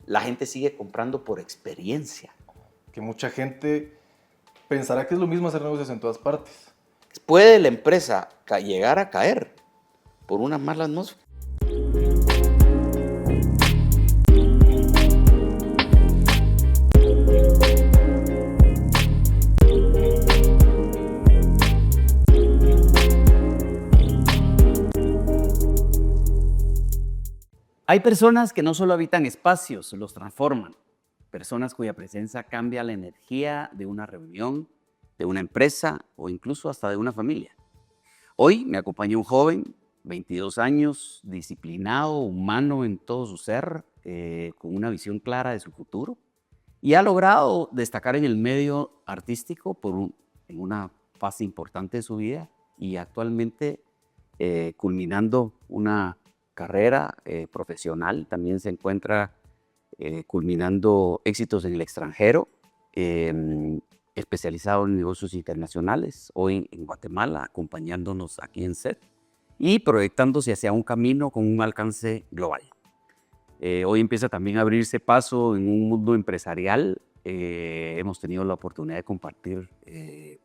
la gente sigue comprando por experiencia. Que mucha gente pensará que es lo mismo hacer negocios en todas partes. Puede la empresa llegar a caer por una mala atmósfera. Hay personas que no solo habitan espacios, los transforman. Personas cuya presencia cambia la energía de una reunión, de una empresa o incluso hasta de una familia. Hoy me acompaña un joven, 22 años, disciplinado, humano en todo su ser, con una visión clara de su futuro y ha logrado destacar en el medio artístico en una fase importante de su vida y actualmente culminando una carrera profesional. También se encuentra culminando éxitos en el extranjero, especializado en negocios internacionales, hoy en Guatemala, acompañándonos aquí en SET y proyectándose hacia un camino con un alcance global. Hoy empieza también a abrirse paso en un mundo empresarial. Hemos tenido la oportunidad de compartir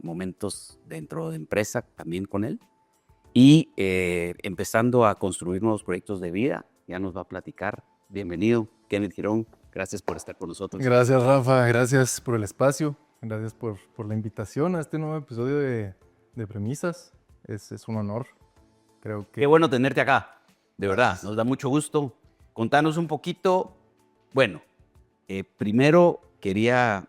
momentos dentro de empresa también con él y empezando a construir nuevos proyectos de vida. Ya nos va a platicar. Bienvenido, Kenneth Girón. Gracias por estar con nosotros. Gracias, Rafa. Gracias por el espacio. Gracias por la invitación a este nuevo episodio de Premisas. Es un honor. Creo que... Qué bueno tenerte acá. De verdad, nos da mucho gusto. Contanos un poquito. Bueno, primero quería,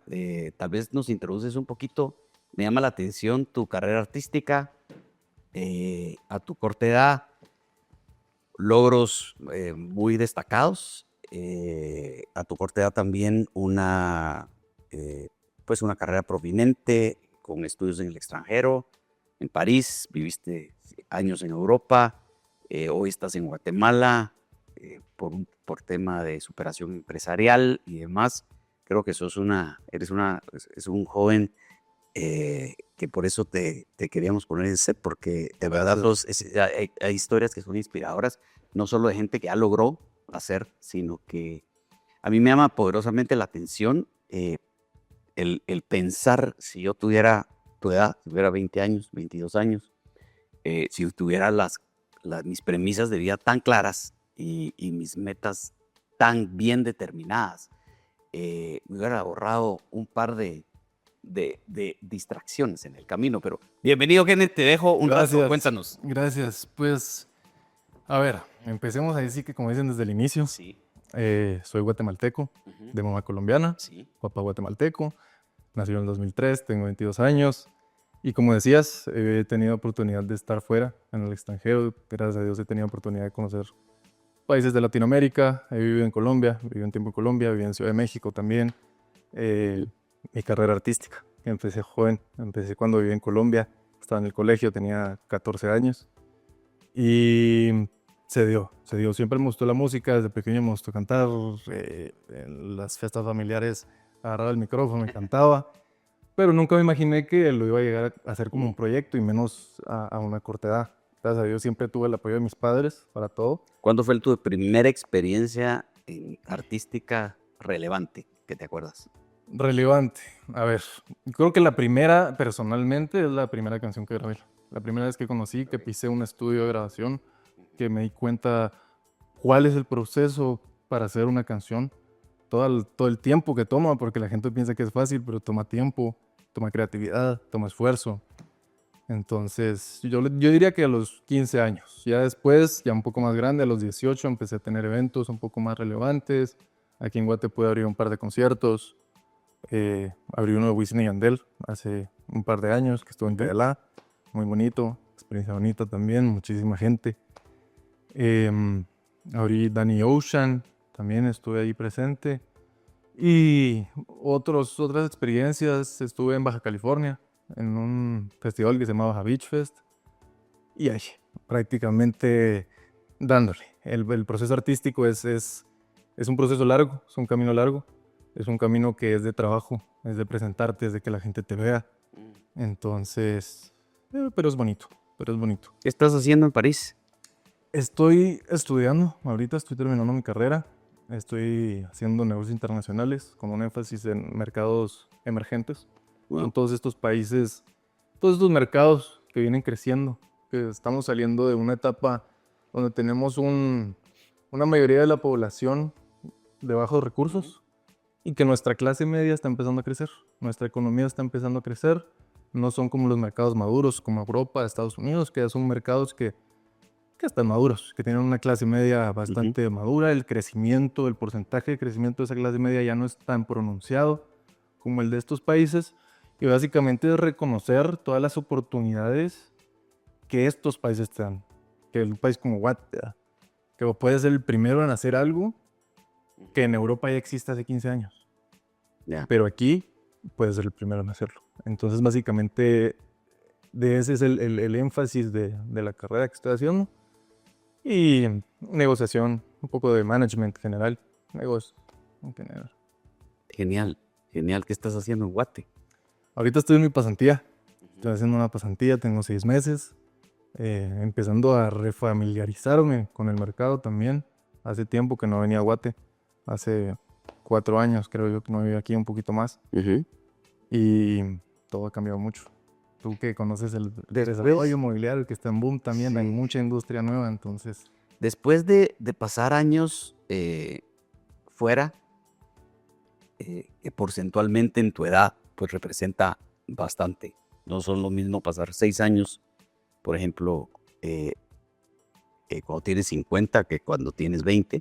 tal vez nos introduces un poquito. Me llama la atención tu carrera artística. A tu corta edad, logros muy destacados. A tu corta edad también una carrera prominente con estudios en el extranjero, en París, viviste años en Europa, hoy estás en Guatemala por tema de superación empresarial y demás. Creo que eres un joven que por eso te queríamos poner en set, porque de verdad hay historias que son inspiradoras, no solo de gente que ya logró hacer, sino que a mí me llama poderosamente la atención el pensar, si yo tuviera tu edad, si tuviera 20 años, 22 años, si tuviera mis premisas de vida tan claras y mis metas tan bien determinadas, me hubiera ahorrado un par de distracciones en el camino. Pero bienvenido, Kenneth, te dejo un rato, cuéntanos. Gracias, pues a ver, empecemos ahí sí que como dicen desde el inicio. Sí. Soy guatemalteco, de mamá colombiana, Sí. papá guatemalteco, nací en el 2003, tengo 22 años y como decías, he tenido oportunidad de estar fuera, en el extranjero. Gracias a Dios he tenido oportunidad de conocer países de Latinoamérica. He vivido en Colombia, viví un tiempo en Colombia, viví en Ciudad de México también. Mi carrera artística, empecé joven, empecé cuando viví en Colombia, estaba en el colegio, tenía 14 años y se dio. Siempre me gustó la música, desde pequeño me gustó cantar, en las fiestas familiares agarraba el micrófono, me cantaba, pero nunca me imaginé que lo iba a llegar a hacer como un proyecto y menos a una corta edad. Gracias a Dios siempre tuve el apoyo de mis padres para todo. ¿Cuándo fue tu primera experiencia artística relevante, que te acuerdas? Relevante. A ver, creo que la primera, personalmente, es la primera canción que grabé. La primera vez que conocí, que pisé un estudio de grabación, que me di cuenta cuál es el proceso para hacer una canción, todo el tiempo que toma, porque la gente piensa que es fácil, pero toma tiempo, toma creatividad, toma esfuerzo. Entonces, yo diría que a los 15 años. Ya después, ya un poco más grande, a los 18, empecé a tener eventos un poco más relevantes. Aquí en Guate pude abrir un par de conciertos. Abrí uno de Wisin y Yandel hace un par de años, que estuvo en Tedelá, muy bonito, experiencia bonita también, muchísima gente. Abrí Danny Ocean, también estuve ahí presente. Y otras experiencias, estuve en Baja California, en un festival que se llama Baja Beach Fest. Y ahí, prácticamente dándole. El proceso artístico es un proceso largo, es un camino largo. Es un camino que es de trabajo, es de presentarte, es de que la gente te vea. Entonces, pero es bonito, ¿Qué estás haciendo en París? Estoy estudiando, ahorita estoy terminando mi carrera. Estoy haciendo negocios internacionales con un énfasis en mercados emergentes. Wow. Son todos estos países, todos estos mercados que vienen creciendo, que estamos saliendo de una etapa donde tenemos una mayoría de la población de bajos recursos y que nuestra clase media está empezando a crecer, nuestra economía está empezando a crecer. No son como los mercados maduros como Europa, Estados Unidos, que ya son mercados que están maduros, que tienen una clase media bastante madura. El crecimiento, el porcentaje de crecimiento de esa clase media ya no es tan pronunciado como el de estos países. Y básicamente es reconocer todas las oportunidades que estos países te dan. Que un país como Guate te da. Que puedes ser el primero en hacer algo que en Europa ya existe hace 15 años. Ya. Pero aquí puedes ser el primero en hacerlo. Entonces básicamente de ese es el énfasis de la carrera que estoy haciendo. Y negociación, un poco de management general, negocios en general. Genial, genial. ¿Qué estás haciendo en Guate? Ahorita estoy en mi pasantía. Estoy haciendo una pasantía, tengo 6 meses. Empezando a refamiliarizarme con el mercado también. Hace tiempo que no venía a Guate. Hace 4 años creo yo que no vivía aquí, un poquito más. Y todo ha cambiado mucho. Tú que conoces el desarrollo inmobiliario que está en boom también, Sí. hay mucha industria nueva, entonces... Después de pasar años fuera, que porcentualmente en tu edad, pues representa bastante. No son lo mismo pasar 6 años, por ejemplo, cuando tienes 50 que cuando tienes 20.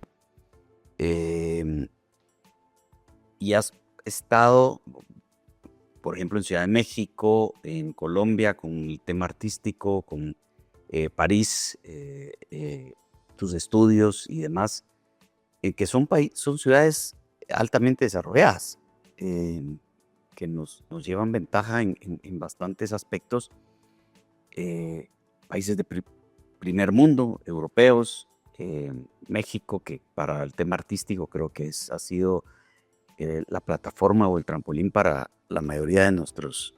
Y has estado, por ejemplo, en Ciudad de México, en Colombia, con el tema artístico, con París, tus estudios y demás, que son ciudades altamente desarrolladas, que nos llevan ventaja en bastantes aspectos. Países de primer mundo, europeos, México, que para el tema artístico creo que ha sido la plataforma o el trampolín para la mayoría de nuestros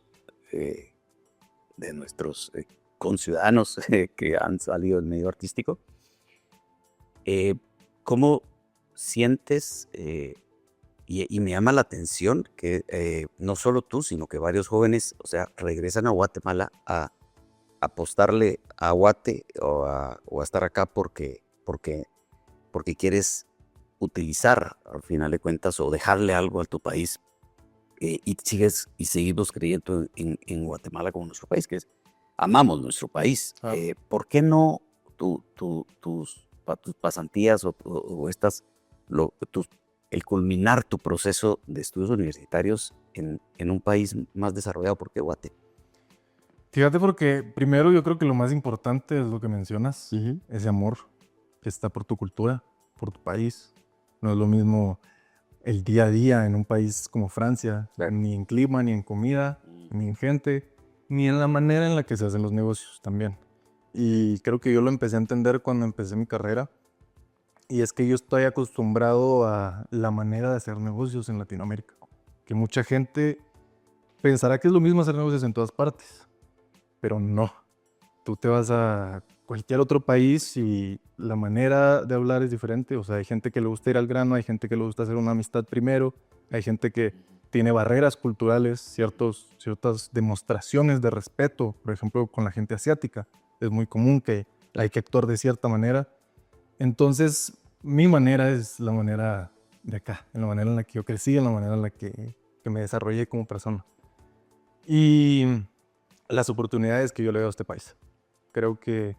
conciudadanos que han salido del medio artístico. ¿Cómo sientes, y me llama la atención que no solo tú, sino que varios jóvenes, o sea, regresan a Guatemala a apostarle a Guate o a estar acá porque quieres utilizar, al final de cuentas, o dejarle algo a tu país, y seguimos creyendo en Guatemala como nuestro país, que amamos nuestro país? ¿Por qué no tus pasantías o el culminar tu proceso de estudios universitarios en un país más desarrollado? ¿Por qué Guate? Fíjate, porque primero yo creo que lo más importante es lo que mencionas, ese amor que está por tu cultura, por tu país. No es lo mismo el día a día en un país como Francia, ni en clima, ni en comida, ni en gente, ni en la manera en la que se hacen los negocios también. Y creo que yo lo empecé a entender cuando empecé mi carrera, y es que yo estoy acostumbrado a la manera de hacer negocios en Latinoamérica, que mucha gente pensará que es lo mismo hacer negocios en todas partes, pero no. Tú te vas a cualquier otro país y la manera de hablar es diferente. O sea, hay gente que le gusta ir al grano, hay gente que le gusta hacer una amistad primero, hay gente que tiene barreras culturales, ciertas demostraciones de respeto. Por ejemplo, con la gente asiática es muy común que hay que actuar de cierta manera. Entonces, mi manera es la manera de acá, en la manera en la que yo crecí, en la manera en la que me desarrollé como persona. Y las oportunidades que yo le veo a este país. Creo que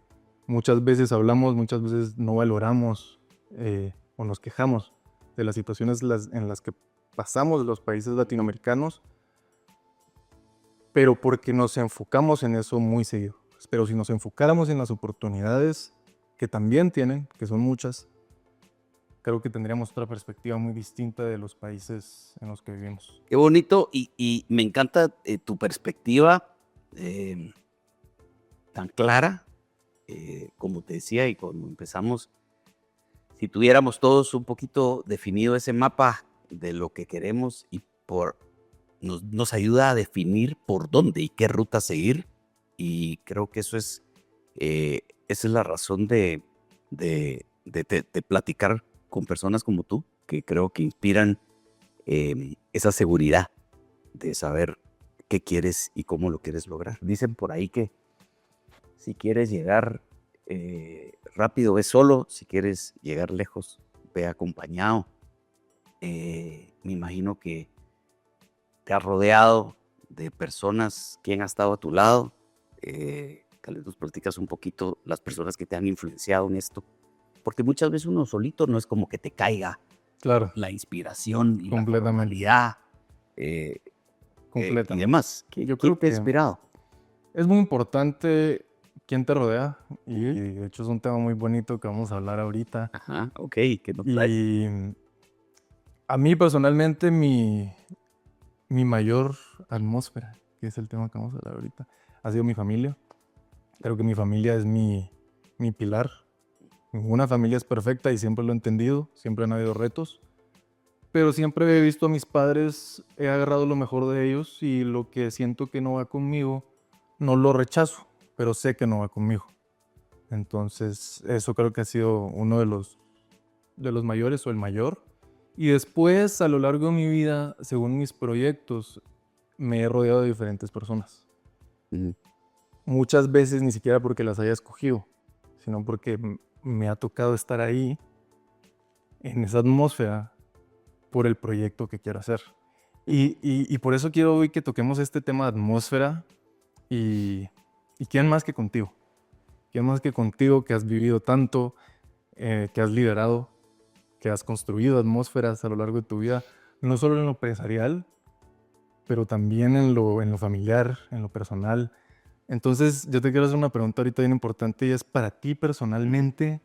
muchas veces hablamos, muchas veces no valoramos o nos quejamos de las situaciones en las que pasamos los países latinoamericanos, pero porque nos enfocamos en eso muy seguido. Pero si nos enfocáramos en las oportunidades que también tienen, que son muchas, creo que tendríamos otra perspectiva muy distinta de los países en los que vivimos. Qué bonito, y me encanta tu perspectiva tan clara, como te decía, y cuando empezamos, si tuviéramos todos un poquito definido ese mapa de lo que queremos y nos ayuda a definir por dónde y qué ruta seguir, y creo que esa es la razón de platicar con personas como tú, que creo que inspiran esa seguridad de saber qué quieres y cómo lo quieres lograr. Dicen por ahí que si quieres llegar rápido, ve solo. Si quieres llegar lejos, ve acompañado. Me imagino que te has rodeado de personas que han estado a tu lado. Tal vez nos platicas un poquito las personas que te han influenciado en esto. Porque muchas veces uno solito no es como que te caiga Claro, la inspiración y la completamente. formalidad y Completamente. demás. Yo ¿Quién creo te ha que inspirado? es muy importante quién te rodea y de hecho es un tema muy bonito que vamos a hablar ahorita. Ajá, ok, ¿qué nos traes? Y a mí personalmente mi mayor atmósfera, que es el tema que vamos a hablar ahorita, ha sido mi familia. Creo que mi familia es mi pilar. Ninguna familia es perfecta y siempre lo he entendido, siempre han habido retos, pero siempre he visto a mis padres, he agarrado lo mejor de ellos y lo que siento que no va conmigo, no lo rechazo, pero sé que no va conmigo. Entonces, eso creo que ha sido uno de los mayores o el mayor. Y después, a lo largo de mi vida, según mis proyectos, me he rodeado de diferentes personas. Ujú. Muchas veces ni siquiera porque las haya escogido, sino porque me ha tocado estar ahí, en esa atmósfera, por el proyecto que quiero hacer. Y por eso quiero hoy que toquemos este tema de atmósfera y quién más que contigo. ¿Quién más que contigo que has vivido tanto, que has liderado, que has construido atmósferas a lo largo de tu vida, no solo en lo empresarial, pero también en lo familiar, en lo personal? Entonces, yo te quiero hacer una pregunta ahorita bien importante y es para ti personalmente,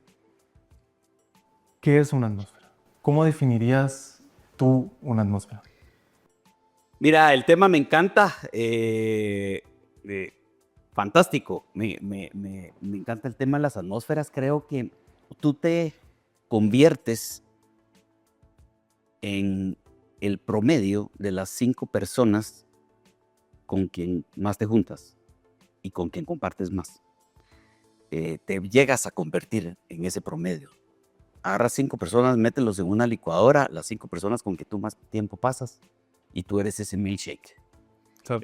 ¿qué es una atmósfera? ¿Cómo definirías tú una atmósfera? Mira, el tema me encanta. Fantástico. Me encanta el tema de las atmósferas. Creo que tú te conviertes en el promedio de las 5 personas con quien más te juntas y con quien compartes más. Te llegas a convertir en ese promedio. Agarras 5 personas, mételos en una licuadora, las 5 personas con que tú más tiempo pasas, y tú eres ese milkshake. Claro.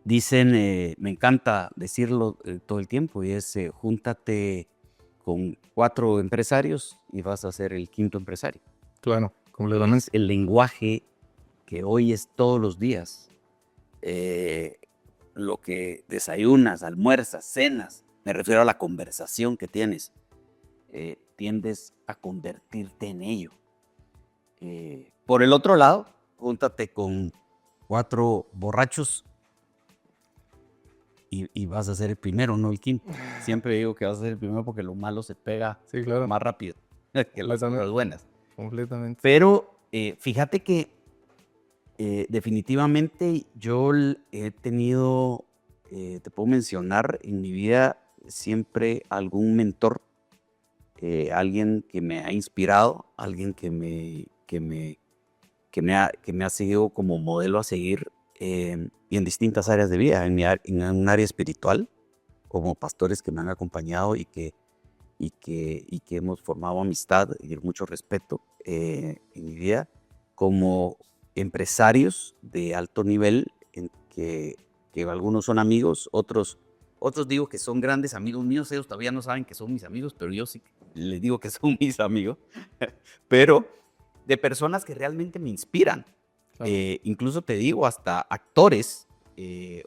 Dicen, me encanta decirlo todo el tiempo, y es júntate con 4 empresarios y vas a ser el 5.º empresario. Claro, completamente. Es el lenguaje que hoy es todos los días. Lo que desayunas, almuerzas, cenas, me refiero a la conversación que tienes, tiendes a convertirte en ello. Por el otro lado, júntate con 4 borrachos y vas a ser el primero, no el 5.º. Siempre digo que vas a ser el primero porque lo malo se pega Sí, claro. más rápido que las cosas buenas. Completamente. Pero fíjate que definitivamente yo he tenido, te puedo mencionar en mi vida siempre algún mentor, alguien que me ha inspirado, alguien que me ha seguido como modelo a seguir, y en distintas áreas de vida, en un área espiritual, como pastores que me han acompañado y que hemos formado amistad y mucho respeto en mi vida, como empresarios de alto nivel, en que algunos son amigos, otros digo que son grandes amigos míos. Ellos todavía no saben que son mis amigos, pero yo sí les digo que son mis amigos, pero de personas que realmente me inspiran. Claro. Incluso te digo, hasta actores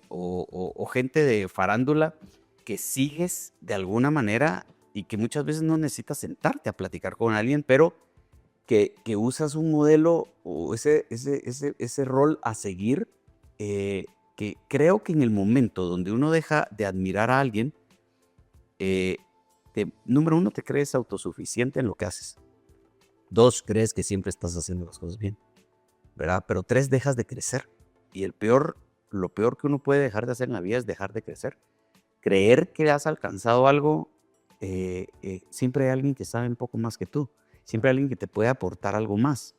o gente de farándula que sigues de alguna manera y que muchas veces no necesitas sentarte a platicar con alguien, pero que usas un modelo o ese rol a seguir, que creo que en el momento donde uno deja de admirar a alguien, número 1, te crees autosuficiente en lo que haces. 2, crees que siempre estás haciendo las cosas bien, ¿verdad? Pero 3, dejas de crecer. Y lo peor que uno puede dejar de hacer en la vida es dejar de crecer. Creer que has alcanzado algo, siempre hay alguien que sabe un poco más que tú. Siempre hay alguien que te puede aportar algo más.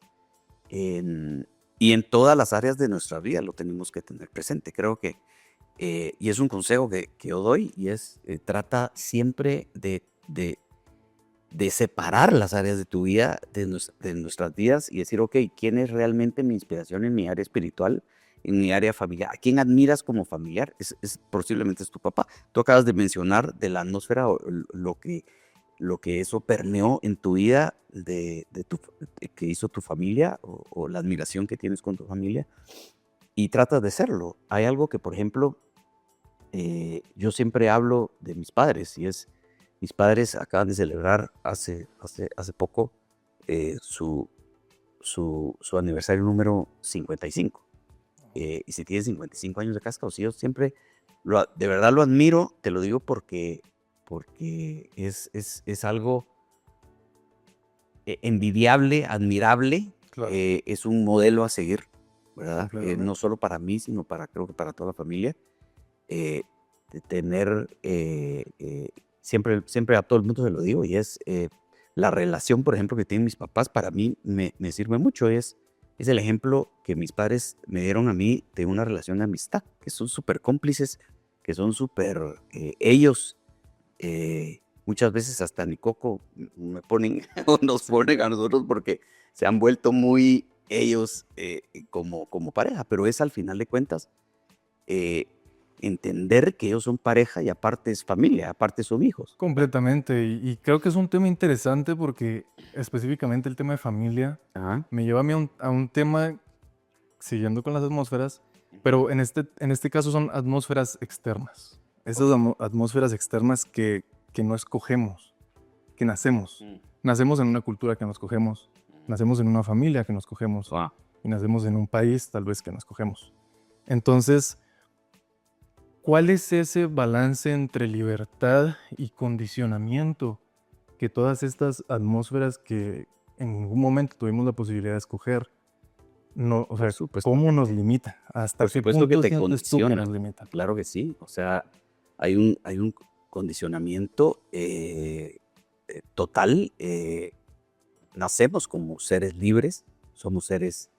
Y en todas las áreas de nuestra vida lo tenemos que tener presente. Creo que, y es un consejo que yo doy, y es, trata siempre de de separar las áreas de tu vida, de nuestras vidas y decir, ok, ¿quién es realmente mi inspiración en mi área espiritual, en mi área familiar? ¿A quién admiras como familiar? Posiblemente es tu papá. Tú acabas de mencionar de la atmósfera o lo que eso permeó en tu vida que hizo tu familia o la admiración que tienes con tu familia y tratas de serlo. Hay algo que, por ejemplo, yo siempre hablo de mis padres y es, mis padres acaban de celebrar hace poco su aniversario número 55. Y si tiene 55 años de casados, yo siempre, de verdad lo admiro, te lo digo porque es algo envidiable, admirable, Claro. es un modelo a seguir, ¿verdad? Completamente. No solo para mí, sino creo que para toda la familia. De tener, siempre a todo el mundo se lo digo, y es la relación, por ejemplo, que tienen mis papás, para mí me sirve mucho, es el ejemplo que mis padres me dieron a mí de una relación de amistad, que son súper cómplices, que son súper, ellos, muchas veces hasta ni coco me ponen o nos ponen a nosotros porque se han vuelto muy ellos como pareja, pero es al final de cuentas entender que ellos son pareja y aparte es familia, aparte son hijos. Completamente. Y creo que es un tema interesante porque específicamente el tema de familia Ajá. me lleva a mí a un tema, siguiendo con las atmósferas, pero en este caso son atmósferas externas. Esas atmósferas externas que no escogemos, que nacemos. Nacemos en una cultura que no escogemos, nacemos en una familia que no escogemos Wow. y nacemos en un país tal vez que no escogemos. Entonces, ¿cuál es ese balance entre libertad y condicionamiento que todas estas atmósferas que en ningún momento tuvimos la posibilidad de escoger, no, o sea, Por supuesto. cómo nos limita? ¿Hasta Por qué supuesto que punto te sientes tú que condiciona. nos limita? Claro que sí. O sea, hay un condicionamiento total. Nacemos como seres libres, somos seres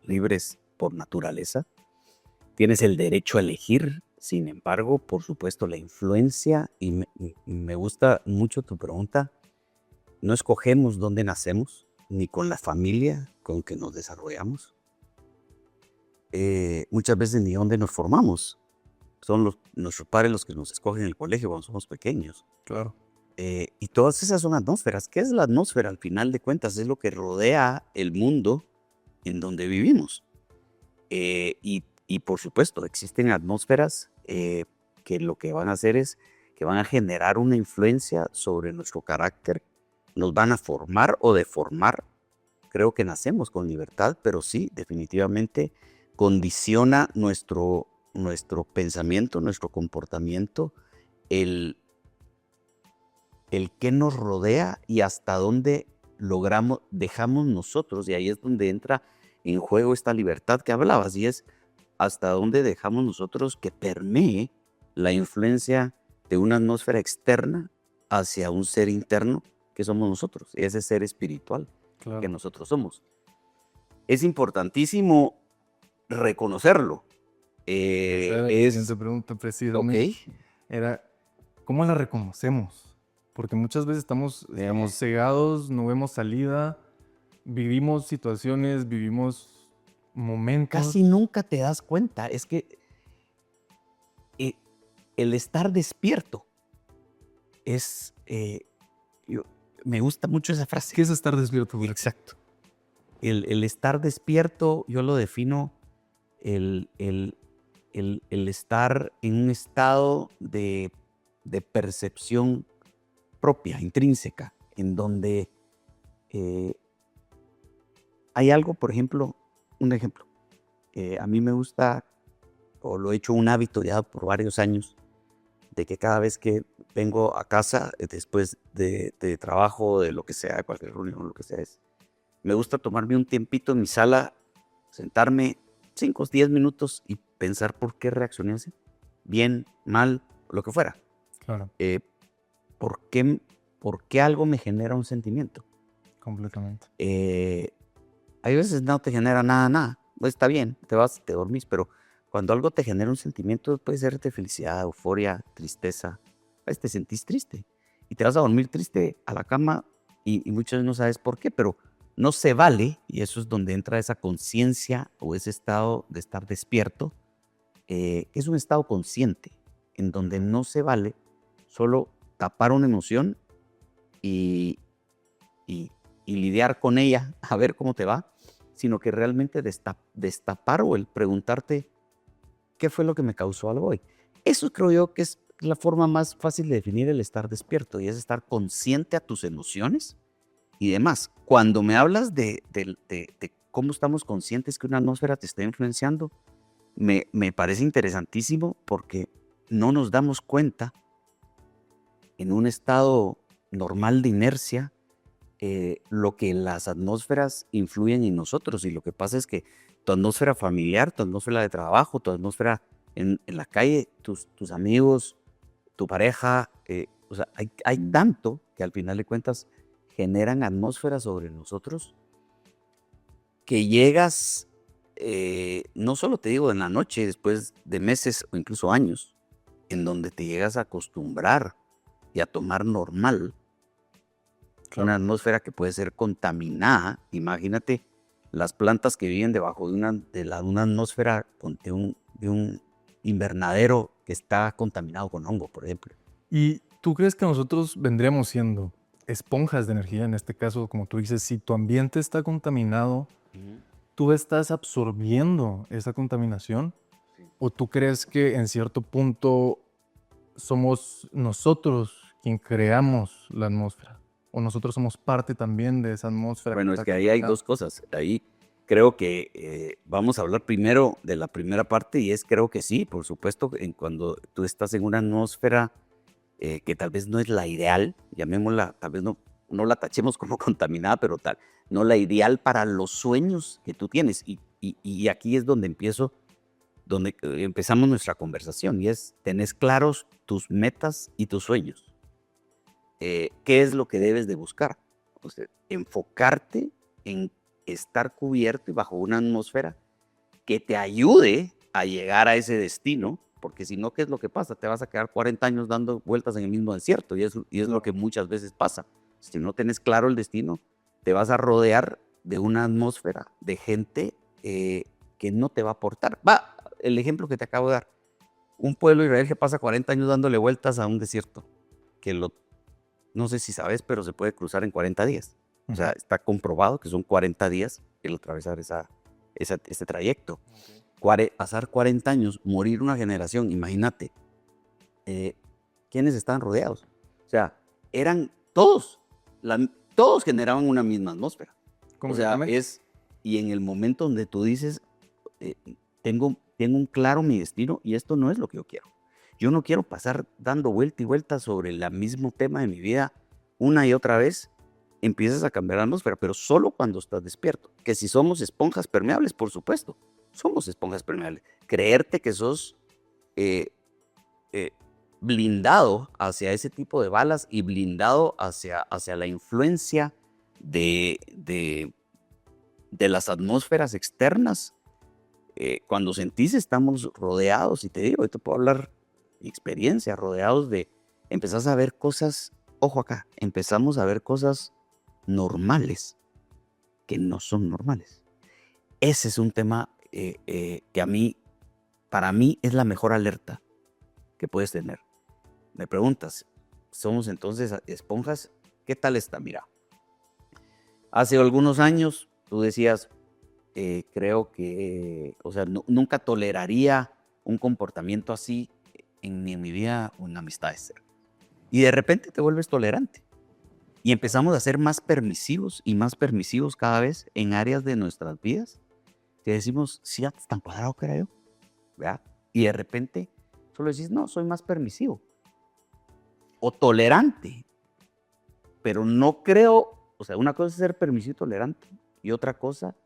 libres por naturaleza. Tienes el derecho a elegir, sin embargo, por supuesto, la influencia, y me gusta mucho tu pregunta, no escogemos dónde nacemos, ni con la familia con que nos desarrollamos. Muchas veces ni dónde nos formamos. Son nuestros padres los que nos escogen en el colegio cuando somos pequeños. Claro. Y todas esas son atmósferas. ¿Qué es la atmósfera? Al final de cuentas, es lo que rodea el mundo en donde vivimos. Y por supuesto, existen atmósferas que lo que van a hacer es que van a generar una influencia sobre nuestro carácter, nos van a formar o deformar. Creo que nacemos con libertad, pero sí, definitivamente condiciona nuestro pensamiento, nuestro comportamiento, el qué nos rodea y hasta dónde dejamos nosotros, y ahí es donde entra en juego esta libertad que hablabas, y es hasta dónde dejamos nosotros que permee la influencia de una atmósfera externa hacia un ser interno que somos nosotros, ese ser espiritual Claro. que nosotros somos. Es importantísimo reconocerlo. Esa era la siguiente pregunta precisamente. Ok. Era, ¿cómo la reconocemos? Porque muchas veces estamos, digamos, cegados, no vemos salida, vivimos situaciones, vivimos momentos. Casi nunca te das cuenta. Es que el estar despierto es... me gusta mucho esa frase. ¿Qué es estar despierto? Exacto. El estar despierto, yo lo defino, el estar en un estado de percepción propia, intrínseca, en donde hay algo, por ejemplo, un ejemplo. A mí me gusta, o lo he hecho un hábito ya por varios años, de que cada vez que vengo a casa, después de trabajo, de lo que sea, de cualquier reunión, lo que sea, me gusta tomarme un tiempito en mi sala, sentarme 5 o 10 minutos y pensar por qué reaccioné así. Bien, mal, lo que fuera. Claro, ¿Por qué algo me genera un sentimiento? completamente. Hay veces no te genera nada. Pues está bien, te vas, te dormís, pero cuando algo te genera un sentimiento, puede ser de felicidad, euforia, tristeza. A veces te sentís triste y te vas a dormir triste a la cama y muchas veces no sabes por qué, pero no se vale, y eso es donde entra esa conciencia o ese estado de estar despierto, es un estado consciente, en donde no se vale solo tapar una emoción y, y- y lidiar con ella, a ver cómo te va, sino que realmente destapar o el preguntarte qué fue lo que me causó algo hoy. Eso creo yo que es la forma más fácil de definir el estar despierto y es estar consciente a tus emociones y demás. Cuando me hablas de cómo estamos conscientes que una atmósfera te está influenciando, me parece interesantísimo porque no nos damos cuenta en un estado normal de inercia lo que las atmósferas influyen en nosotros. Y lo que pasa es que tu atmósfera familiar, tu atmósfera de trabajo, tu atmósfera en la calle, tus amigos, tu pareja, o sea, hay tanto que al final de cuentas generan atmósferas sobre nosotros que llegas, no solo te digo en la noche, después de meses o incluso años, en donde te llegas a acostumbrar y a tomar normal una atmósfera que puede ser contaminada. Imagínate las plantas que viven debajo de una atmósfera de un invernadero que está contaminado con hongo, por ejemplo. ¿Y tú crees que nosotros vendríamos siendo esponjas de energía? En este caso, como tú dices, si tu ambiente está contaminado, ¿tú estás absorbiendo esa contaminación? Sí. ¿O tú crees que en cierto punto somos nosotros quien creamos la atmósfera? ¿O nosotros somos parte también de esa atmósfera Bueno, es está que ahí hay contaminada? dos cosas. Ahí creo que vamos a hablar primero de la primera parte y es creo que sí, por supuesto, cuando tú estás en una atmósfera que tal vez no es la ideal, llamémosla, tal vez no la tachemos como contaminada, pero tal, no la ideal para los sueños que tú tienes. Y aquí es donde donde empezamos nuestra conversación y es, tenés claros tus metas y tus sueños. ¿Qué es lo que debes de buscar? O sea, enfocarte en estar cubierto y bajo una atmósfera que te ayude a llegar a ese destino, porque si no, ¿qué es lo que pasa? Te vas a quedar 40 años dando vueltas en el mismo desierto y es lo que muchas veces pasa. Si no tienes claro el destino, te vas a rodear de una atmósfera de gente que no te va a aportar. Va, el ejemplo que te acabo de dar. Un pueblo de Israel que pasa 40 años dándole vueltas a un desierto, que no sé si sabes, pero se puede cruzar en 40 días. O sea, está comprobado que son 40 días el atravesar ese trayecto. Pasar 40 años, morir una generación, imagínate, ¿quiénes estaban rodeados? O sea, eran todos, todos generaban una misma atmósfera. O sea, Completamente. y en el momento donde tú dices, eh, tengo un claro mi destino y esto no es lo que yo quiero. Yo no quiero pasar dando vuelta y vuelta sobre el mismo tema de mi vida una y otra vez. Empiezas a cambiar la atmósfera, pero solo cuando estás despierto. Que si somos esponjas permeables, por supuesto, somos esponjas permeables. Creerte que sos eh, eh, blindado hacia ese tipo de balas y blindado hacia la influencia de las atmósferas externas. Cuando sentís estamos rodeados, y te digo, te puedo hablar de experiencia, rodeados empezás a ver cosas, ojo acá, empezamos a ver cosas normales que no son normales. Ese es un tema que para mí es la mejor alerta que puedes tener. Me preguntas, ¿somos entonces esponjas? ¿Qué tal está? Mira, hace algunos años tú decías, creo que, o sea, nunca toleraría un comportamiento así ni en mi vida o en amistades. Y de repente te vuelves tolerante. Y empezamos a ser más permisivos cada vez en áreas de nuestras vidas. Que decimos, sí, antes tan cuadrado que era yo. ¿Verdad? Y de repente solo decís, no, soy más permisivo. O tolerante. Pero no creo, o sea, una cosa es ser permisivo y tolerante. Y otra cosa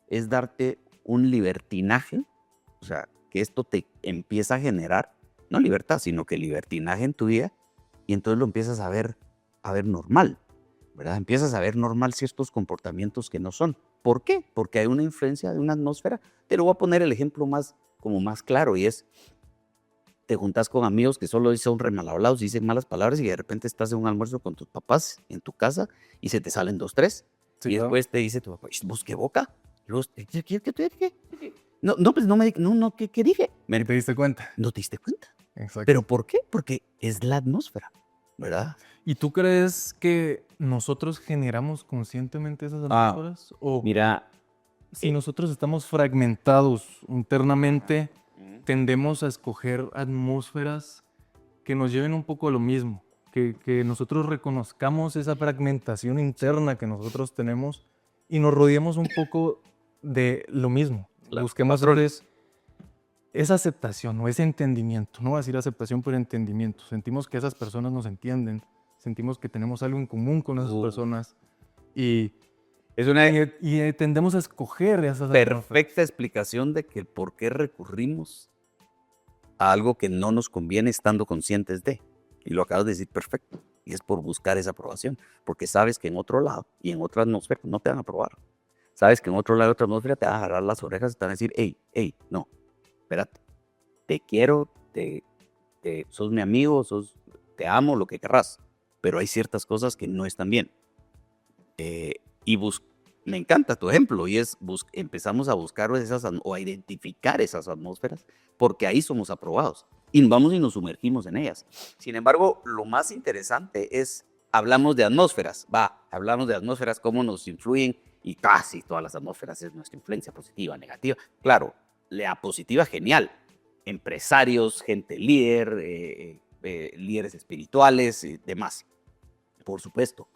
es darte un libertinaje, o sea, que esto te empieza a generar, no libertad, sino que libertinaje en tu vida, y entonces lo empiezas a ver normal, ¿verdad? Empiezas a ver normal ciertos comportamientos que no son. ¿Por qué? Porque hay una influencia de una atmósfera. Te lo voy a poner el ejemplo más claro, y es, te juntas con amigos que solo son re mal hablados y dicen malas palabras y de repente estás en un almuerzo con tus papás en tu casa y se te salen 2, 3. Sí, Y claro. después te dice tu papá, ¿vos qué boca? Y vos, ¿qué? No, no, pues no me, no, ¿qué dije? ¿Y te diste cuenta? ¿No te diste cuenta? Exacto. ¿Pero por qué? Porque es la atmósfera, ¿verdad? ¿Y tú crees que nosotros generamos conscientemente esas atmósferas? ¿O Mira, si nosotros estamos fragmentados internamente, tendemos a escoger atmósferas que nos lleven un poco a lo mismo? Que nosotros reconozcamos esa fragmentación interna que nosotros tenemos y nos rodeemos un poco de lo mismo. Claro. Busquemos esa aceptación o ese entendimiento. No voy a decir aceptación, pero entendimiento. Sentimos que esas personas nos entienden, sentimos que tenemos algo en común con esas personas y es una tendemos a escoger esas perfecta explicación de que por qué recurrimos a algo que no nos conviene estando conscientes de. Y lo acabas de decir perfecto. Y es por buscar esa aprobación. Porque sabes que en otro lado y en otra atmósfera no te van a aprobar. Sabes que en otro lado de otra atmósfera te van a jalar las orejas y te van a decir, hey, no, espérate. Te quiero, sos mi amigo, te amo, lo que querrás. Pero hay ciertas cosas que no están bien. Me encanta tu ejemplo y es empezamos a buscar o a identificar esas atmósferas porque ahí somos aprobados y vamos y nos sumergimos en ellas. Sin embargo, lo más interesante es, hablamos de atmósferas, cómo nos influyen y casi todas las atmósferas es nuestra influencia positiva, negativa. Claro, la positiva, genial. Empresarios, gente líder, líderes espirituales, demás. Por supuesto.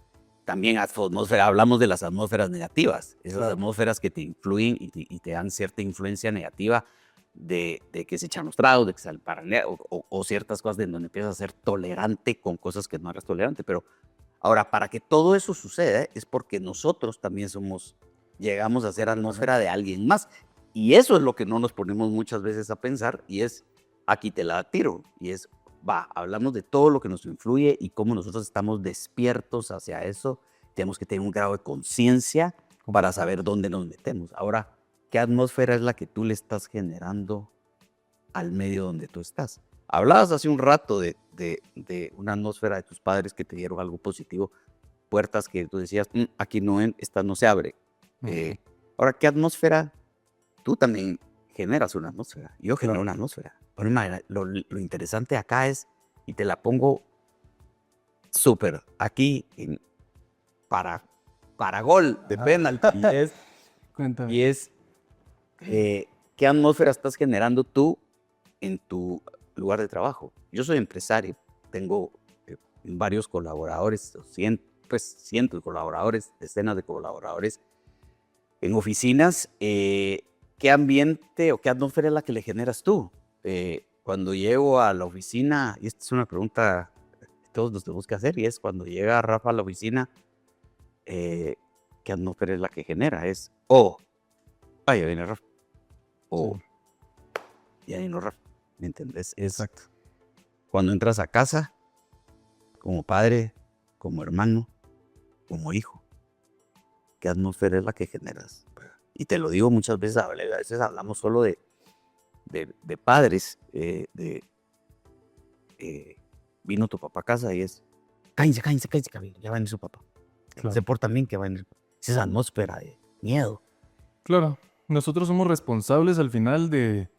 También hablamos de las atmósferas negativas, esas atmósferas que te influyen y te dan cierta influencia negativa de que se echan los tragos, de que se parranea o ciertas cosas de donde empiezas a ser tolerante con cosas que no eras tolerante. Pero ahora, para que todo eso suceda es porque nosotros también llegamos a ser atmósfera de alguien más. Y eso es lo que no nos ponemos muchas veces a pensar y es, aquí te la tiro, y es, hablamos de todo lo que nos influye y cómo nosotros estamos despiertos hacia eso. Tenemos que tener un grado de conciencia para saber dónde nos metemos. Ahora, ¿qué atmósfera es la que tú le estás generando al medio donde tú estás? Hablabas hace un rato de una atmósfera de tus padres que te dieron algo positivo, puertas que tú decías, aquí no, esta no se abre. Ahora, ¿qué atmósfera? Tú también generas una atmósfera. Yo genero una atmósfera. Pero lo interesante acá es, y te la pongo súper aquí para gol de penalti, y es ¿qué atmósfera estás generando tú en tu lugar de trabajo? Yo soy empresario, tengo varios colaboradores, cientos de colaboradores, decenas de colaboradores en oficinas. ¿Qué ambiente o qué atmósfera es la que le generas tú? Cuando llego a la oficina, y esta es una pregunta que todos nos tenemos que hacer, y es cuando llega Rafa a la oficina, ¿qué atmósfera es la que genera? Es, ya viene Rafa. Ya vino Rafa. ¿Me entendés? Exacto. Cuando entras a casa, como padre, como hermano, como hijo, ¿qué atmósfera es la que generas? Y te lo digo muchas veces, a veces hablamos solo de padres, vino tu papá a casa y es, cállense, ya va a venir su papá. Claro. Se portan bien que va a venir. Es esa atmósfera de miedo. Claro, nosotros somos responsables al final de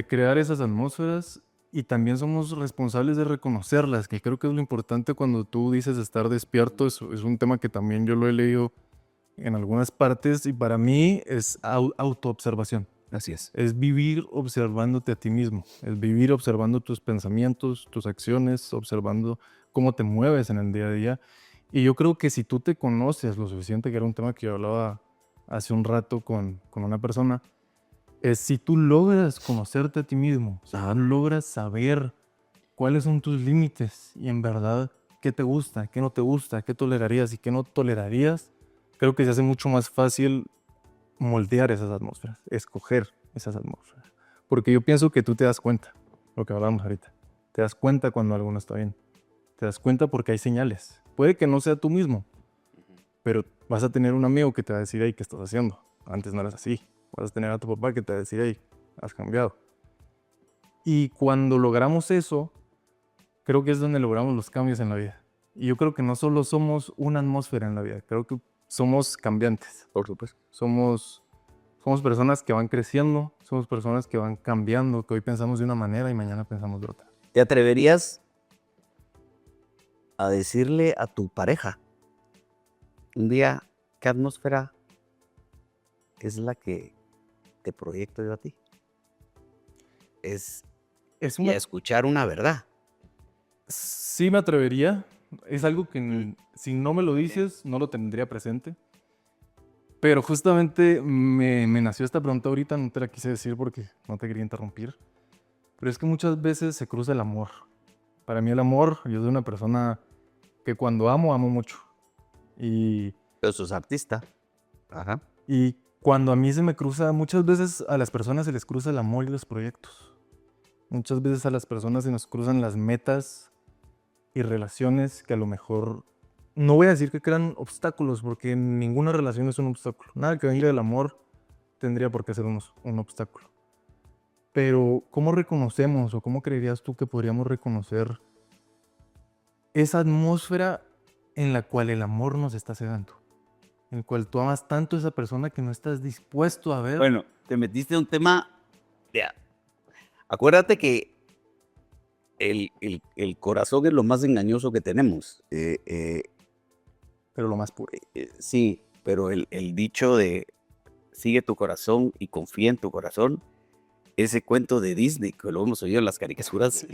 crear esas atmósferas y también somos responsables de reconocerlas, que creo que es lo importante cuando tú dices estar despierto. Es un tema que también yo lo he leído en algunas partes y para mí es autoobservación. Así es. Es vivir observándote a ti mismo, es vivir observando tus pensamientos, tus acciones, observando cómo te mueves en el día a día. Y yo creo que si tú te conoces lo suficiente, que era un tema que yo hablaba hace un rato con una persona, es si tú logras conocerte a ti mismo, si tú logras saber cuáles son tus límites y en verdad qué te gusta, qué no te gusta, qué tolerarías y qué no tolerarías, creo que se hace mucho más fácil moldear esas atmósferas, escoger esas atmósferas. Porque yo pienso que tú te das cuenta, lo que hablábamos ahorita, te das cuenta cuando algo no está bien, te das cuenta porque hay señales. Puede que no sea tú mismo, pero vas a tener un amigo que te va a decir, hey, ¿qué estás haciendo? Antes no eras así. Vas a tener a tu papá que te va a decir, hey, has cambiado. Y cuando logramos eso, creo que es donde logramos los cambios en la vida. Y yo creo que no solo somos una atmósfera en la vida, creo que somos cambiantes. Por supuesto. Somos personas que van creciendo, somos personas que van cambiando, que hoy pensamos de una manera y mañana pensamos de otra. ¿Te atreverías a decirle a tu pareja un día qué atmósfera es la que te proyecto yo a ti? Es Es y una... a escuchar una verdad. Sí me atrevería, es algo que si no me lo dices, no lo tendría presente. Pero justamente me nació esta pregunta ahorita, no te la quise decir porque no te quería interrumpir. Pero es que muchas veces se cruza el amor. Para mí el amor, yo soy una persona que cuando amo, amo mucho. Y Pero sos artista. Ajá. Y cuando a mí se me cruza, muchas veces a las personas se les cruza el amor y los proyectos. Muchas veces a las personas se nos cruzan las metas y relaciones que a lo mejor, no voy a decir que crean obstáculos, porque ninguna relación es un obstáculo. Nada que venga del amor tendría por qué ser un obstáculo. Pero ¿cómo reconocemos o cómo creerías tú que podríamos reconocer esa atmósfera en la cual el amor nos está cegando? En el cual tú amas tanto a esa persona que no estás dispuesto a ver. Bueno, te metiste en un tema. Ya. Acuérdate que el corazón es lo más engañoso que tenemos. Pero lo más puro. Sí, pero el dicho de sigue tu corazón y confía en tu corazón, ese cuento de Disney que lo hemos oído en las caricaturas.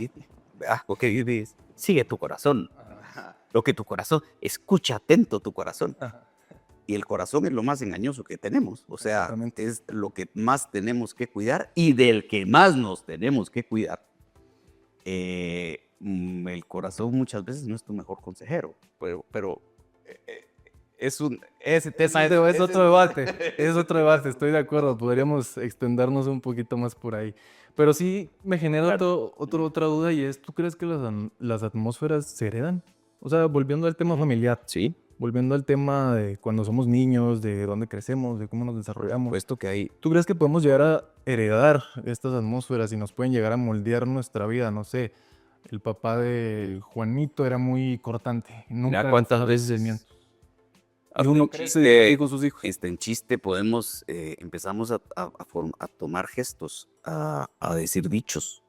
Ok, dices, sigue tu corazón. Lo que tu corazón, escucha atento tu corazón. Ajá. Y el corazón es lo más engañoso que tenemos. O sea, Exactamente. es lo que más tenemos que cuidar y del que más nos tenemos que cuidar. El corazón muchas veces no es tu mejor consejero, pero es un... Es otro debate. Es otro debate, estoy de acuerdo. Podríamos extendernos un poquito más por ahí. Pero sí me genera otra duda y es, ¿tú crees que las atmósferas se heredan? O sea, volviendo al tema familiar. Sí, Volviendo al tema de cuando somos niños, de dónde crecemos, de cómo nos desarrollamos. puesto que hay... ¿Tú crees que podemos llegar a heredar estas atmósferas y nos pueden llegar a moldear nuestra vida? No sé, el papá de Juanito era muy cortante. Nunca Mira cuántas veces veces... y uno crece con sus hijos. En chiste podemos, empezamos a tomar gestos, a decir dichos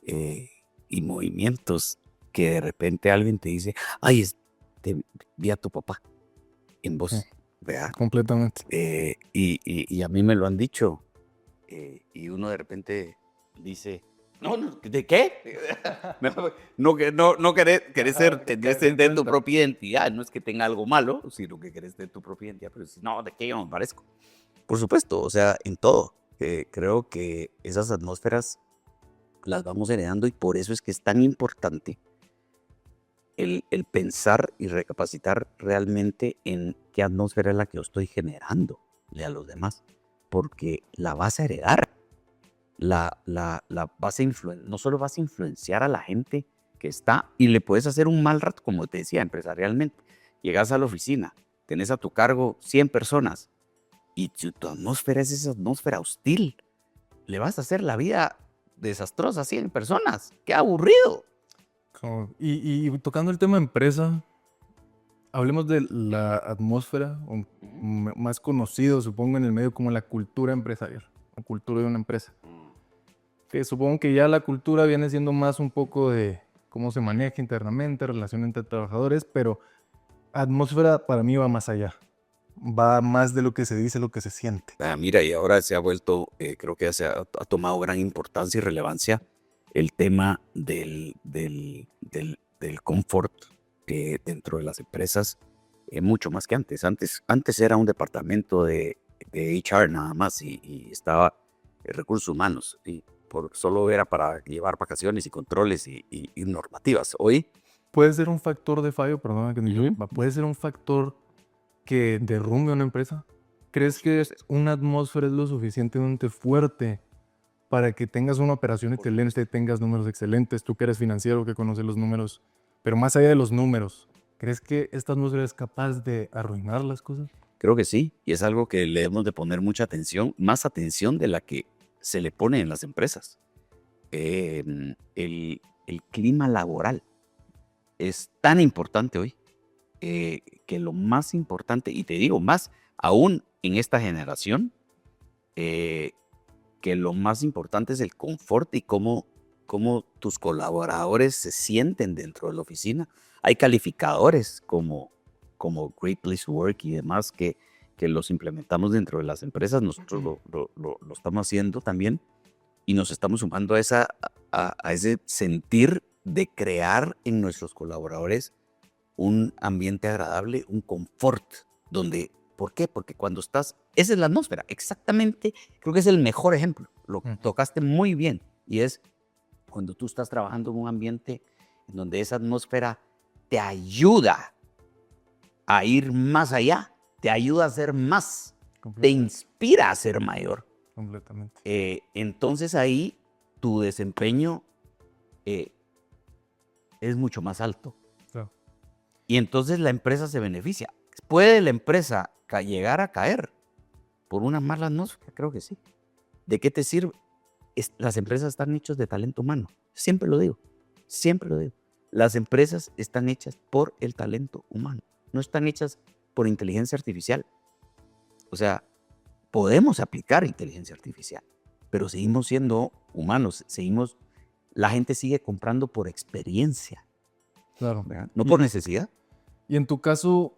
y movimientos que de repente alguien te dice, ay, te vi a tu papá en voz, Sí. ¿verdad? Completamente. Y a mí me lo han dicho y uno de repente dice, no, ¿de qué? No querés tener tu propia identidad, no es que tenga algo malo, sino que querés tener tu propia identidad, pero si no, ¿de qué yo me parezco? Por supuesto, o sea, en todo. Creo que esas atmósferas las vamos heredando y por eso es que es tan importante el pensar y recapacitar realmente en qué atmósfera es la que yo estoy generando a los demás, porque la vas a heredar. La vas a no solo vas a influenciar a la gente que está y le puedes hacer un mal rato, como te decía, empresarialmente. Llegas a la oficina, tenés a tu cargo 100 personas y si tu atmósfera es esa atmósfera hostil, le vas a hacer la vida desastrosa a 100 personas. ¡Qué aburrido! Y tocando el tema empresa, hablemos de la atmósfera, más conocido supongo en el medio como la cultura empresarial, la cultura de una empresa. Que supongo que ya la cultura viene siendo más un poco de cómo se maneja internamente, relación entre trabajadores, pero atmósfera para mí va más allá. Va más de lo que se dice, lo que se siente. Mira, y ahora se ha vuelto, creo que ha tomado gran importancia y relevancia el tema del confort dentro de las empresas, mucho más que antes. Antes era un departamento de HR nada más y estaba recursos humanos y solo era para llevar vacaciones y controles y normativas. Hoy Puede ser un factor de fallo, perdona que te interrumpa, puede ser un factor que derrumbe una empresa. ¿Crees que una atmósfera es lo suficientemente fuerte para que tengas una operación excelente, tengas números excelentes, tú que eres financiero, que conoces los números, pero más allá de los números, ¿crees que esta atmósfera es capaz de arruinar las cosas? creo que sí, y es algo que le debemos de poner mucha atención, más atención de la que se le pone en las empresas. el clima laboral es tan importante hoy que lo más importante, y te digo más, aún en esta generación, que lo más importante es el confort y cómo tus colaboradores se sienten dentro de la oficina. Hay calificadores como Great Place to Work y demás que los implementamos dentro de las empresas. Nosotros lo estamos haciendo también y nos estamos sumando a ese sentir de crear en nuestros colaboradores un ambiente agradable, un confort, donde, ¿por qué? Porque cuando estás, esa es la atmósfera, exactamente, creo que es el mejor ejemplo, lo tocaste muy bien, y es cuando tú estás trabajando en un ambiente en donde esa atmósfera te ayuda a ir más allá, te ayuda a ser más, te inspira a ser mayor. Completamente. Entonces ahí tu desempeño es mucho más alto. Claro. Y entonces la empresa se beneficia. ¿Puede la empresa llegar a caer por una mala atmósfera? Creo que sí. ¿De qué te sirve? Las empresas están hechas de talento humano. Siempre lo digo. Siempre lo digo. Las empresas están hechas por el talento humano. No están hechas por inteligencia artificial. O sea, podemos aplicar inteligencia artificial, pero seguimos siendo humanos. La gente sigue comprando por experiencia. Claro. ¿Verdad? No por necesidad. Y en tu caso,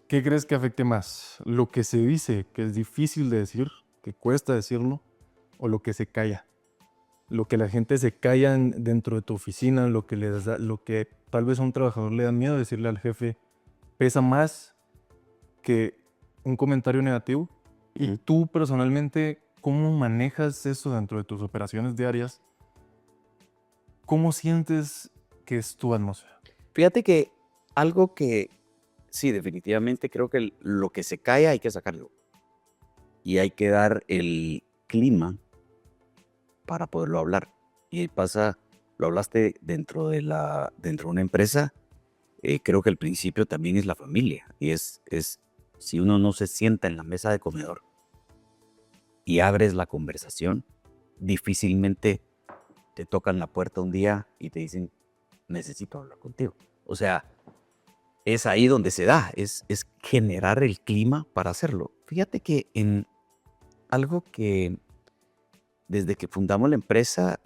¿qué crees que afecte más? ¿Lo que se dice, que es difícil de decir, que cuesta decirlo, o lo que se calla? Lo que la gente se calla dentro de tu oficina, lo que tal vez a un trabajador le da miedo decirle al jefe, pesa más que un comentario negativo. Y tú personalmente, ¿cómo manejas eso dentro de tus operaciones diarias? ¿Cómo sientes que es tu atmósfera? Fíjate que algo que sí, definitivamente creo que lo que se cae hay que sacarlo. Y hay que dar el clima para poderlo hablar. Y pasa, lo hablaste dentro de una empresa, creo que el principio también es la familia. Y es si uno no se sienta en la mesa de comedor y abres la conversación, difícilmente te tocan la puerta un día y te dicen, necesito hablar contigo. O sea, es ahí donde se da, es generar el clima para hacerlo. Fíjate que en algo que desde que fundamos la empresa,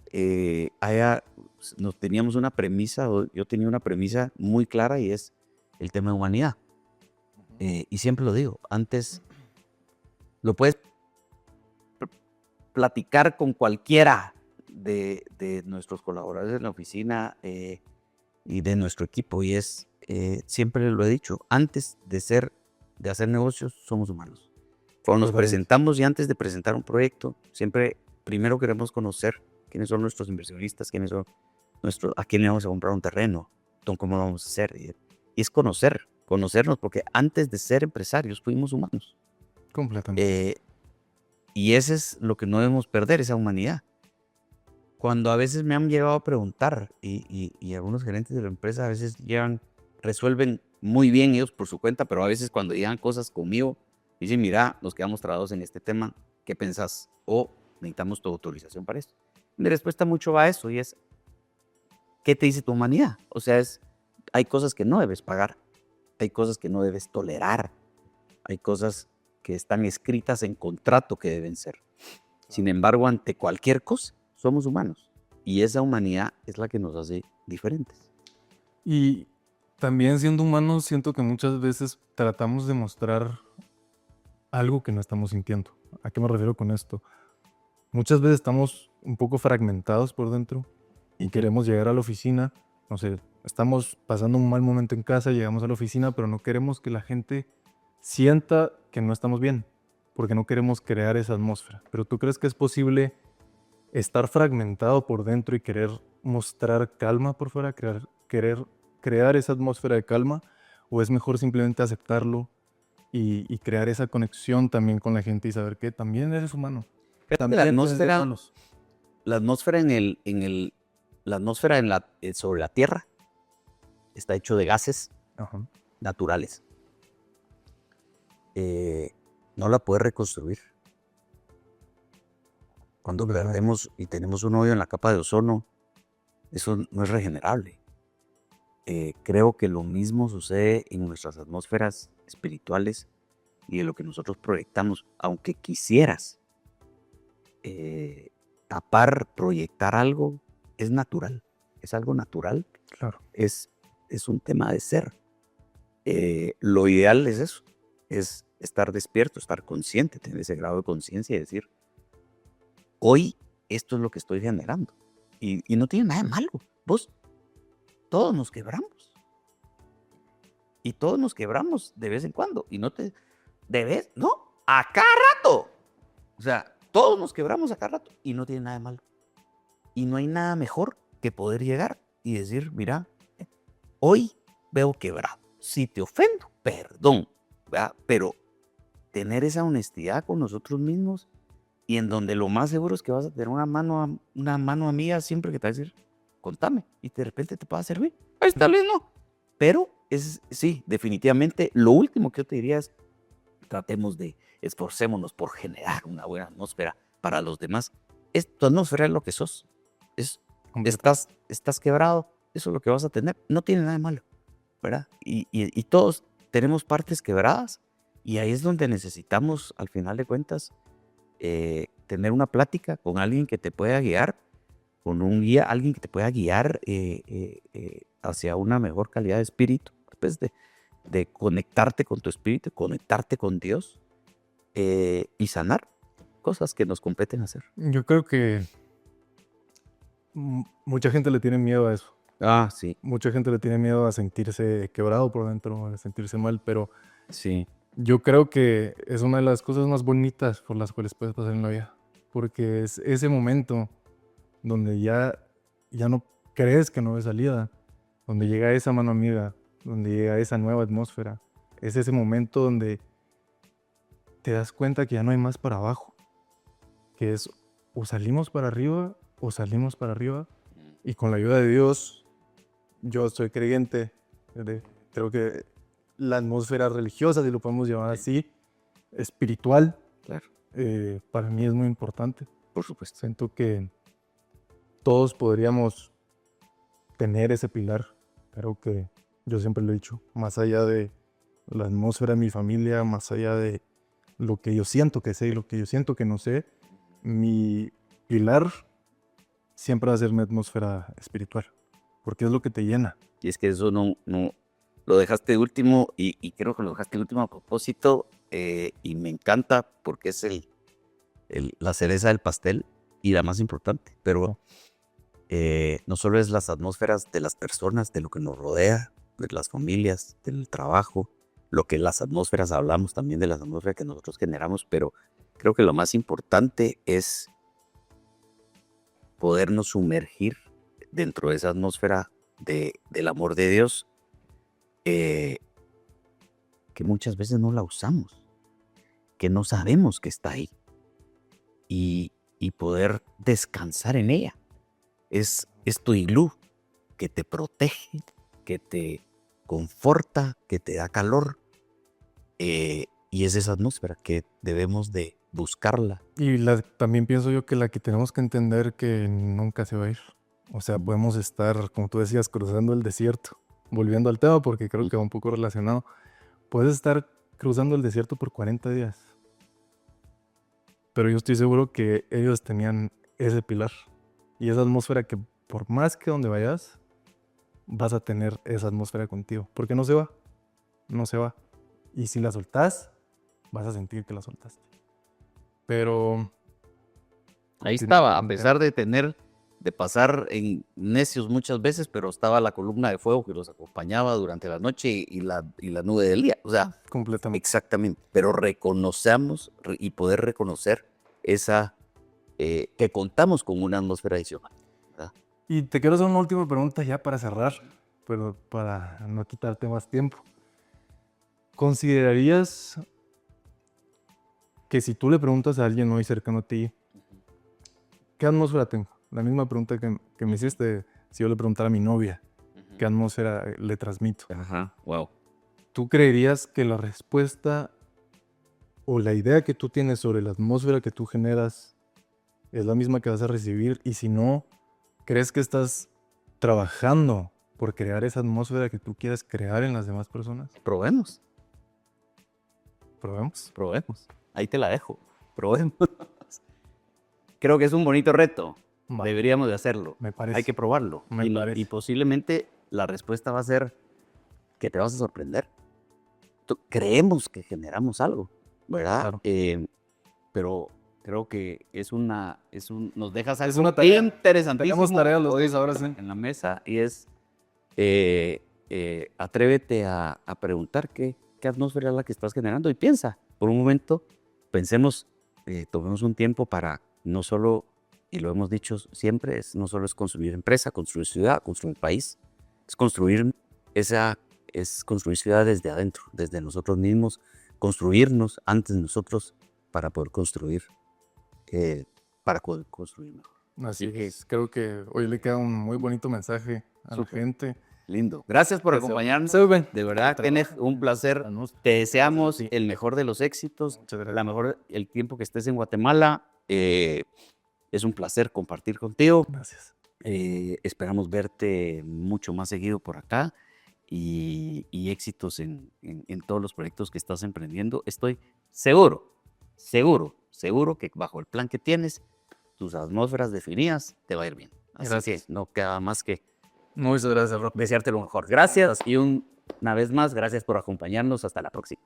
teníamos una premisa, yo tenía una premisa muy clara y es el tema de humanidad. Y siempre lo digo, antes lo puedes platicar con cualquiera de nuestros colaboradores en la oficina y de nuestro equipo, y siempre lo he dicho, antes de hacer negocios, somos humanos. Cuando nos presentamos y antes de presentar un proyecto, siempre primero queremos conocer quiénes son nuestros inversionistas, a quién le vamos a comprar un terreno, cómo lo vamos a hacer. Y es conocernos, porque antes de ser empresarios fuimos humanos. Completamente. Y eso es lo que no debemos perder, esa humanidad. Cuando a veces me han llegado a preguntar, y algunos gerentes de la empresa a veces resuelven muy bien ellos por su cuenta, pero a veces cuando llegan cosas conmigo, dicen, mira, nos quedamos trabados en este tema, ¿qué pensás? O necesitamos tu autorización para esto. Mi respuesta mucho va a eso, y es, ¿qué te dice tu humanidad? O sea, hay cosas que no debes pagar, hay cosas que no debes tolerar, hay cosas que están escritas en contrato que deben ser. Sin embargo, ante cualquier cosa, somos humanos. Y esa humanidad es la que nos hace diferentes. Y también siendo humanos, siento que muchas veces tratamos de mostrar algo que no estamos sintiendo. ¿A qué me refiero con esto? Muchas veces estamos un poco fragmentados por dentro y queremos llegar a la oficina, no sé, estamos pasando un mal momento en casa, llegamos a la oficina, pero no queremos que la gente sienta que no estamos bien, porque no queremos crear esa atmósfera. Pero ¿tú crees que es posible estar fragmentado por dentro y querer mostrar calma por fuera, querer crear esa atmósfera de calma? ¿O es mejor simplemente aceptarlo y crear esa conexión también con la gente y saber que también eres humano? La atmósfera sobre la Tierra está hecho de gases naturales. No la puedes reconstruir. Cuando Ajá. perdemos y tenemos un hoyo en la capa de ozono, eso no es regenerable. Creo que lo mismo sucede en nuestras atmósferas espirituales y de lo que nosotros proyectamos. Aunque quisieras tapar, proyectar algo, es natural. Es algo natural. Claro. Es un tema de ser. Lo ideal es eso. Es estar despierto, estar consciente, tener ese grado de conciencia y decir, hoy esto es lo que estoy generando. Y no tiene nada de malo. Vos, todos nos quebramos. Y todos nos quebramos de vez en cuando. Y no te... ¿De vez? No, a cada rato. O sea, todos nos quebramos a cada rato. Y no tiene nada de malo. Y no hay nada mejor que poder llegar y decir, mira, hoy veo quebrado. Si te ofendo, perdón. ¿Verdad? Pero tener esa honestidad con nosotros mismos y en donde lo más seguro es que vas a tener una mano amiga siempre que te va a decir, contame, y de repente te pueda servir. Ahí está lindo. Pero sí, definitivamente, lo último que yo te diría es, esforcémonos por generar una buena atmósfera para los demás. Tu atmósfera es lo que sos. Estás quebrado, eso es lo que vas a tener. No tiene nada de malo, ¿verdad? Y todos tenemos partes quebradas y ahí es donde necesitamos, al final de cuentas, tener una plática con alguien que te pueda guiar, con un guía, alguien que te pueda guiar hacia una mejor calidad de espíritu, pues de conectarte con tu espíritu, conectarte con Dios y sanar cosas que nos competen hacer. Yo creo que mucha gente le tiene miedo a eso. Ah, sí. Mucha gente le tiene miedo a sentirse quebrado por dentro, a sentirse mal, pero Sí. yo creo que es una de las cosas más bonitas por las cuales puedes pasar en la vida. Porque es ese momento donde ya no crees que no hay salida, donde llega esa mano amiga, donde llega esa nueva atmósfera. Es ese momento donde te das cuenta que ya no hay más para abajo. Que es o salimos para arriba o salimos para arriba. Y con la ayuda de Dios, yo soy creyente. Creo que la atmósfera religiosa, si lo podemos llamar así, espiritual, Claro. Para mí es muy importante. Por supuesto. Siento que todos podríamos tener ese pilar. Creo que yo siempre lo he dicho, más allá de la atmósfera de mi familia, más allá de lo que yo siento que sé y lo que yo siento que no sé, mi pilar siempre va a ser mi atmósfera espiritual, porque es lo que te llena. Y es que eso no lo dejaste de último y creo que lo dejaste de último a propósito y me encanta porque es la cereza del pastel y la más importante. Pero no solo es las atmósferas de las personas, de lo que nos rodea, de las familias, del trabajo, lo que las atmósferas hablamos también de las atmósferas que nosotros generamos, pero creo que lo más importante es podernos sumergir dentro de esa atmósfera del amor de Dios que muchas veces no la usamos, que no sabemos que está ahí y poder descansar en ella. Es tu iglú que te protege, que te conforta, que te da calor y es esa atmósfera que debemos de buscarla. Y también pienso yo que la que tenemos que entender que nunca se va a ir. O sea, podemos estar, como tú decías, cruzando el desierto. Volviendo al tema, porque creo que va un poco relacionado. Puedes estar cruzando el desierto por 40 días. Pero yo estoy seguro que ellos tenían ese pilar. Y esa atmósfera que por más que donde vayas, vas a tener esa atmósfera contigo. Porque no se va. No se va. Y si la soltás, vas a sentir que la soltaste. Pero Ahí estaba, a pesar de pasar en necios muchas veces, pero estaba la columna de fuego que los acompañaba durante la noche y la nube del día. O sea, completamente. exactamente. Pero reconocemos y poder reconocer esa que contamos con una atmósfera adicional. ¿Verdad? Y te quiero hacer una última pregunta ya para cerrar, pero para no quitarte más tiempo. ¿Considerarías que si tú le preguntas a alguien hoy cercano a ti, ¿qué atmósfera tengo? La misma pregunta que me hiciste si yo le preguntara a mi novia, ¿qué atmósfera le transmito? Ajá, wow. ¿Tú creerías que la respuesta o la idea que tú tienes sobre la atmósfera que tú generas es la misma que vas a recibir. Y si no, crees que estás trabajando por crear esa atmósfera que tú quieras crear en las demás personas. Probemos, Probemos. probemos. Ahí te la dejo. Probemos. Creo que es un bonito reto. Va, Deberíamos de hacerlo. me parece. Hay que probarlo. Me Y, parece. y posiblemente la respuesta va a ser que te vas a sorprender. Creemos que generamos algo, ¿verdad? Claro. Pero creo que nos dejas algo una tarea. interesantísimo Tenemos tareas los hoy dos ahora, sí. en la mesa y es atrévete a preguntar qué atmósfera es la que estás generando y piensa, por un momento, pensemos, tomemos un tiempo para no solo, y lo hemos dicho siempre, no solo es construir empresa, construir ciudad, construir país, es construir ciudad desde adentro, desde nosotros mismos, construirnos antes nosotros para poder construir mejor. Así que- es. Creo que hoy le queda un muy bonito mensaje a Súper. la gente. Lindo. Gracias por Gracias. acompañarnos. Sube. De verdad, Kenneth, un placer. Te deseamos el mejor de los éxitos, Muchas gracias. el tiempo que estés en Guatemala. Es un placer compartir contigo. Gracias. Esperamos verte mucho más seguido por acá y éxitos en todos los proyectos que estás emprendiendo. Estoy seguro que bajo el plan que tienes, tus atmósferas definidas, te va a ir bien. Así Gracias. que no queda más que Muchas gracias, Rob. desearte lo mejor. Gracias y una vez más, gracias por acompañarnos. Hasta la próxima.